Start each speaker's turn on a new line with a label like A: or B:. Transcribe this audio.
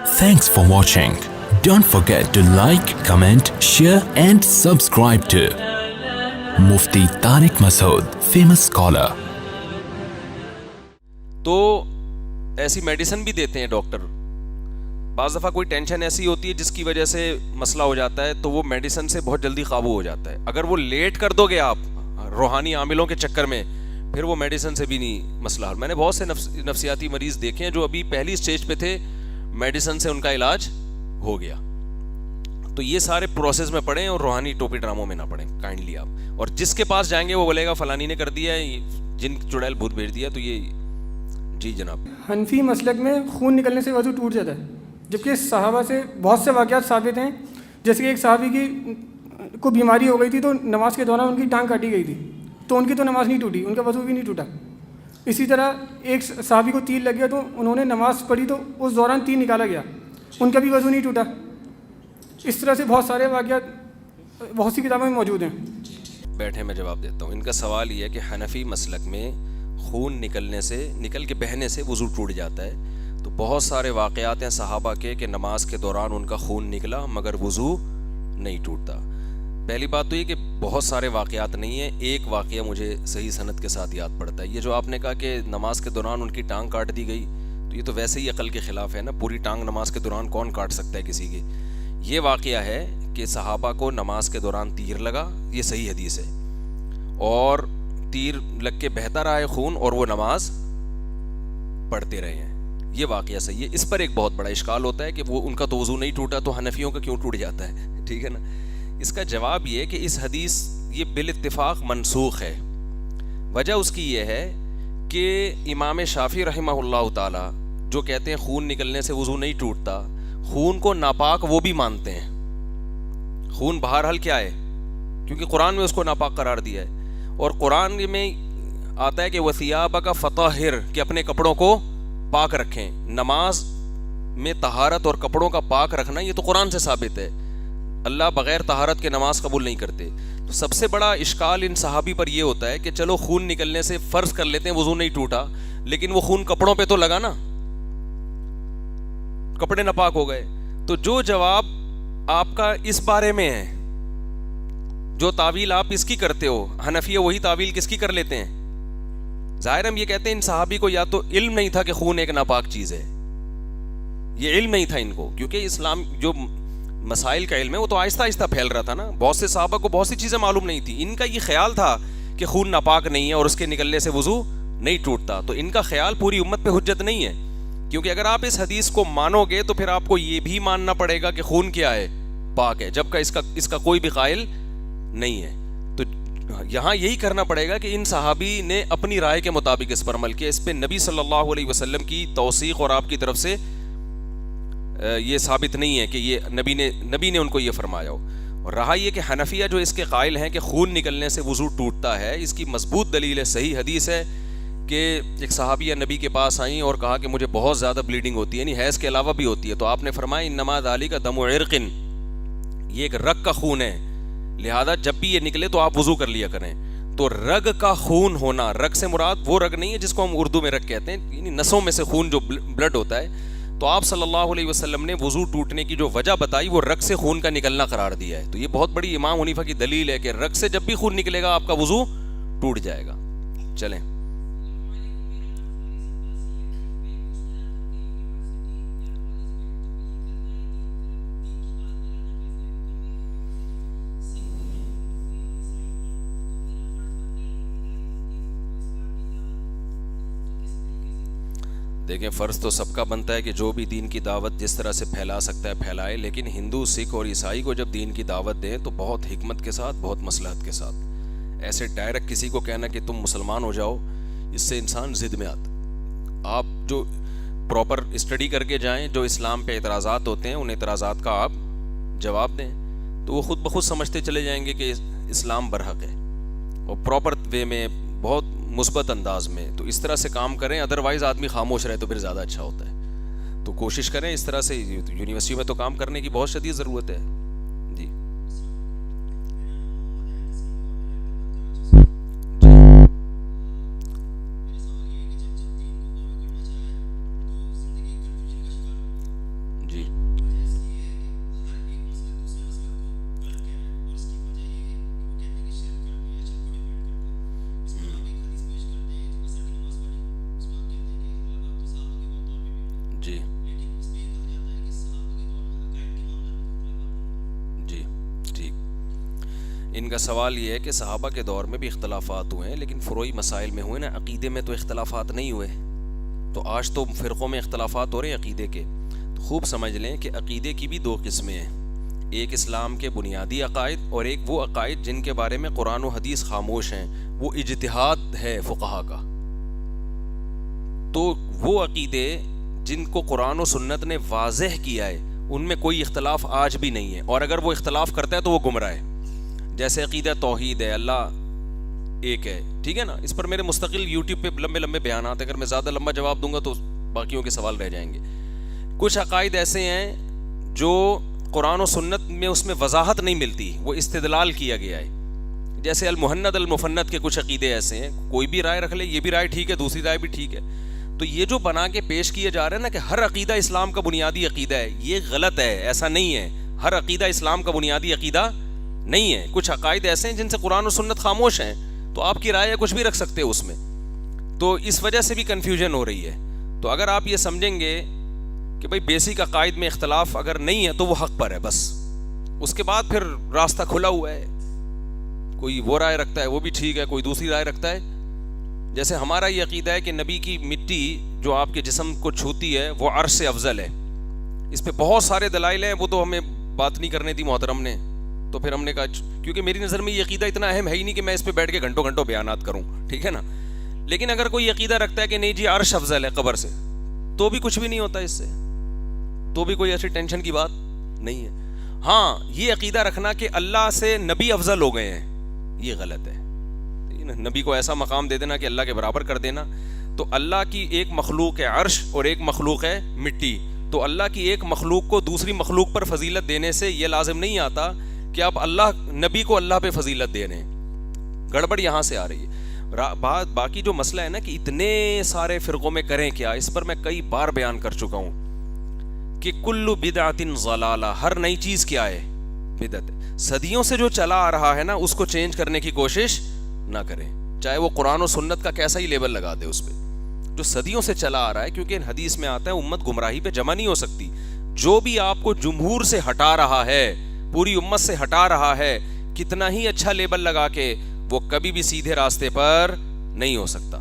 A: Thanks for watching. Don't forget to like, comment, share and subscribe to Mufti Tariq Masood, famous scholar.
B: تو ایسی medicine بھی دیتے ہیں doctor. بعض دفعہ کوئی ٹینشن ایسی ہوتی ہے جس کی وجہ سے مسئلہ ہو جاتا ہے تو وہ میڈیسن سے بہت جلدی قابو ہو جاتا ہے. اگر وہ لیٹ کر دو گے آپ روحانی عاملوں کے چکر میں, پھر وہ میڈیسن سے بھی نہیں مسئلہ حل. میں نے بہت سے نفسیاتی مریض دیکھے ہیں جو ابھی پہلی اسٹیج پہ تھے, میڈیسن سے ان کا علاج ہو گیا. تو یہ سارے پروسیس میں پڑھیں اور روحانی ٹوپی ڈراموں میں نہ پڑھیں کائنڈلی آپ. اور جس کے پاس جائیں گے وہ بولے گا فلانی نے کر دیا ہے, جن چڑیل بھوت بھیج دیا. تو یہ جی جناب.
C: حنفی مسلک میں خون نکلنے سے وضو ٹوٹ جاتا ہے, جبکہ صحابہ سے بہت سے واقعات ثابت ہیں. جیسے کہ ایک صحابی کی کو بیماری ہو گئی تھی تو نماز کے دوران ان کی ٹانگ کاٹی گئی تھی, تو ان کی تو نماز نہیں ٹوٹی, ان کا وضو بھی نہیں ٹوٹا. اسی طرح ایک صحابی کو تیر لگ گیا تو انہوں نے نماز پڑھی تو اس دوران تیر نکالا گیا, ان کا بھی وضو نہیں ٹوٹا. اس طرح سے بہت سارے واقعات بہت سی کتابوں میں موجود ہیں.
B: بیٹھے میں جواب دیتا ہوں. ان کا سوال یہ ہے کہ حنفی مسلک میں خون نکل کے بہنے سے وضو ٹوٹ جاتا ہے. تو بہت سارے واقعات ہیں صحابہ کے کہ نماز کے دوران ان کا خون نکلا مگر وضو نہیں ٹوٹتا. پہلی بات تو یہ کہ بہت سارے واقعات نہیں ہیں, ایک واقعہ مجھے صحیح سند کے ساتھ یاد پڑتا ہے. یہ جو آپ نے کہا کہ نماز کے دوران ان کی ٹانگ کاٹ دی گئی, تو یہ تو ویسے ہی عقل کے خلاف ہے نا. پوری ٹانگ نماز کے دوران کون کاٹ سکتا ہے کسی کی. یہ واقعہ ہے کہ صحابہ کو نماز کے دوران تیر لگا, یہ صحیح حدیث ہے, اور تیر لگ کے بہتا رہا ہے خون اور وہ نماز پڑھتے رہے ہیں. یہ واقعہ صحیح ہے. اس پر ایک بہت بڑا اشکال ہوتا ہے کہ وہ ان کا تو وضو نہیں ٹوٹا تو حنفیوں کا کیوں ٹوٹ جاتا ہے, ٹھیک ہے نا. اس کا جواب یہ کہ اس حدیث یہ بالاتفاق منسوخ ہے. وجہ اس کی یہ ہے کہ امام شافعی رحمہ اللہ تعالی جو کہتے ہیں خون نکلنے سے وضو نہیں ٹوٹتا, خون کو ناپاک وہ بھی مانتے ہیں. خون بہرحال کیا ہے, کیونکہ قرآن میں اس کو ناپاک قرار دیا ہے, اور قرآن میں آتا ہے کہ وَثِيَابَكَ فَطَهِّرْ, کہ اپنے کپڑوں کو پاک رکھیں. نماز میں طہارت اور کپڑوں کا پاک رکھنا یہ تو قرآن سے ثابت ہے. اللہ بغیر طہارت کے نماز قبول نہیں کرتے. تو سب سے بڑا اشکال ان صحابی پر یہ ہوتا ہے کہ چلو خون نکلنے سے فرض کر لیتے ہیں وضو نہیں ٹوٹا, لیکن وہ خون کپڑوں پہ تو لگا نا, کپڑے ناپاک ہو گئے. تو جو جواب آپ کا اس بارے میں ہے, جو تعویل آپ اس کی کرتے ہو, حنفیہ وہی تعویل کس کی کر لیتے ہیں. ظاہر ہم یہ کہتے ہیں ان صحابی کو یا تو علم نہیں تھا کہ خون ایک ناپاک چیز ہے, یہ علم نہیں تھا ان کو, کیونکہ اسلام جو مسائل کا علم ہے وہ تو آہستہ آہستہ پھیل رہا تھا نا. بہت سے صحابہ کو بہت سی چیزیں معلوم نہیں تھی. ان کا یہ خیال تھا کہ خون ناپاک نہیں ہے اور اس کے نکلنے سے وضو نہیں ٹوٹتا. تو ان کا خیال پوری امت پہ حجت نہیں ہے, کیونکہ اگر آپ اس حدیث کو مانو گے تو پھر آپ کو یہ بھی ماننا پڑے گا کہ خون کیا ہے, پاک ہے, جبکہ اس کا کوئی بھی قائل نہیں ہے. تو یہاں یہی کرنا پڑے گا کہ ان صحابی نے اپنی رائے کے مطابق اس پر عمل کیا. اس پہ نبی صلی اللہ علیہ وسلم کی توثیق اور آپ کی طرف سے یہ ثابت نہیں ہے کہ یہ نبی نے ان کو یہ فرمایا ہو. اور رہا یہ کہ حنفیہ جو اس کے قائل ہیں کہ خون نکلنے سے وضو ٹوٹتا ہے, اس کی مضبوط دلیل ہے, صحیح حدیث ہے کہ ایک صحابیہ نبی کے پاس آئیں اور کہا کہ مجھے بہت زیادہ بلیڈنگ ہوتی ہے, یعنی حیض کے علاوہ بھی ہوتی ہے. تو آپ نے فرمایا انما ذالک دم عرق, یہ ایک رگ کا خون ہے, لہذا جب بھی یہ نکلے تو آپ وضو کر لیا کریں. تو رگ کا خون ہونا, رگ سے مراد وہ رگ نہیں ہے جس کو ہم اردو میں رگ کہتے ہیں, یعنی نسوں میں سے خون جو بلڈ ہوتا ہے. تو آپ صلی اللہ علیہ وسلم نے وضو ٹوٹنے کی جو وجہ بتائی وہ رگ سے خون کا نکلنا قرار دیا ہے. تو یہ بہت بڑی امام حنیفہ کی دلیل ہے کہ رگ سے جب بھی خون نکلے گا آپ کا وضو ٹوٹ جائے گا. چلیں دیکھیں, فرض تو سب کا بنتا ہے کہ جو بھی دین کی دعوت جس طرح سے پھیلا سکتا ہے پھیلائے, لیکن ہندو, سکھ اور عیسائی کو جب دین کی دعوت دیں تو بہت حکمت کے ساتھ, بہت مصلحت کے ساتھ. ایسے ڈائریکٹ کسی کو کہنا کہ تم مسلمان ہو جاؤ, اس سے انسان ضد میں آتا. آپ جو پراپر اسٹڈی کر کے جائیں, جو اسلام پہ اعتراضات ہوتے ہیں ان اعتراضات کا آپ جواب دیں, تو وہ خود بخود سمجھتے چلے جائیں گے کہ اسلام برحق ہے, اور پراپر وے میں, بہت مثبت انداز میں. تو اس طرح سے کام کریں, ادروائز آدمی خاموش رہے تو پھر زیادہ اچھا ہوتا ہے. تو کوشش کریں اس طرح سے. یونیورسٹی میں تو کام کرنے کی بہت شدید ضرورت ہے. جی جی ان کا سوال یہ ہے کہ صحابہ کے دور میں بھی اختلافات ہوئے ہیں لیکن فروعی مسائل میں ہوئے نا, عقیدے میں تو اختلافات نہیں ہوئے. تو آج تو فرقوں میں اختلافات ہو رہے ہیں عقیدے کے. تو خوب سمجھ لیں کہ عقیدے کی بھی دو قسمیں ہیں, ایک اسلام کے بنیادی عقائد اور ایک وہ عقائد جن کے بارے میں قرآن و حدیث خاموش ہیں, وہ اجتہاد ہے فقہا کا. تو وہ عقیدے جن کو قرآن و سنت نے واضح کیا ہے ان میں کوئی اختلاف آج بھی نہیں ہے, اور اگر وہ اختلاف کرتا ہے تو وہ گمراہ ہے. جیسے عقیدہ توحید ہے, اللہ ایک ہے, ٹھیک ہے نا. اس پر میرے مستقل یوٹیوب پہ لمبے لمبے بیانات ہیں, اگر میں زیادہ لمبا جواب دوں گا تو باقیوں کے سوال رہ جائیں گے. کچھ عقائد ایسے ہیں جو قرآن و سنت میں اس میں وضاحت نہیں ملتی, وہ استدلال کیا گیا ہے. جیسے المحند المفند کے کچھ عقیدے ایسے ہیں, کوئی بھی رائے رکھ لے, یہ بھی رائے ٹھیک ہے, دوسری رائے بھی ٹھیک ہے. تو یہ جو بنا کے پیش کیے جا رہے ہیں نا کہ ہر عقیدہ اسلام کا بنیادی عقیدہ ہے, یہ غلط ہے. ایسا نہیں ہے, ہر عقیدہ اسلام کا بنیادی عقیدہ نہیں ہے. کچھ عقائد ایسے ہیں جن سے قرآن و سنت خاموش ہیں, تو آپ کی رائے کچھ بھی رکھ سکتے ہو اس میں. تو اس وجہ سے بھی کنفیوژن ہو رہی ہے. تو اگر آپ یہ سمجھیں گے کہ بھائی بیسک عقائد میں اختلاف اگر نہیں ہے تو وہ حق پر ہے بس, اس کے بعد پھر راستہ کھلا ہوا ہے. کوئی وہ رائے رکھتا ہے وہ بھی ٹھیک ہے, کوئی دوسری رائے رکھتا ہے. جیسے ہمارا یہ عقیدہ ہے کہ نبی کی مٹی جو آپ کے جسم کو چھوتی ہے وہ عرش سے افضل ہے. اس پہ بہت سارے دلائل ہیں, وہ تو ہمیں بات نہیں کرنی تھی محترم نے. تو پھر ہم نے کہا کیونکہ میری نظر میں یہ عقیدہ اتنا اہم ہے ہی نہیں کہ میں اس پہ بیٹھ کے گھنٹوں گھنٹوں بیانات کروں, ٹھیک ہے نا. لیکن اگر کوئی عقیدہ رکھتا ہے کہ نہیں جی عرش افضل ہے قبر سے, تو بھی کچھ بھی نہیں ہوتا اس سے, تو بھی کوئی ایسی ٹینشن کی بات نہیں ہے. ہاں, یہ عقیدہ رکھنا کہ اللہ سے نبی افضل ہو گئے ہیں, یہ غلط ہے. نبی کو ایسا مقام دے دینا کہ اللہ کے برابر کر دینا. تو اللہ کی ایک مخلوق ہے عرش اور ایک مخلوق ہے مٹی, تو اللہ کی ایک مخلوق کو دوسری مخلوق پر فضیلت دینے سے یہ لازم نہیں آتا کہ آپ اللہ نبی کو اللہ پہ فضیلت دے رہے ہیں. گڑبڑ یہاں سے آ رہی ہے. باقی جو مسئلہ ہے نا کہ اتنے سارے فرقوں میں کریں کیا, اس پر میں کئی بار بیان کر چکا ہوں کہ کل بدعت ضلالہ, ہر نئی چیز کیا ہے بدعت. صدیوں سے جو چلا آ رہا ہے نا اس کو چینج کرنے کی کوشش نہ کریں, چاہے وہ قرآن و سنت کا کیسا ہی لیبل لگا دے اس پہ, جو صدیوں سے چلا آ رہا ہے. کیونکہ حدیث میں آتا ہے امت گمراہی پہ جمع نہیں ہو سکتی. جو بھی آپ کو جمہور سے ہٹا رہا ہے, پوری امت سے ہٹا رہا ہے, کتنا ہی اچھا لیبل لگا کے, وہ کبھی بھی سیدھے راستے پر نہیں ہو سکتا.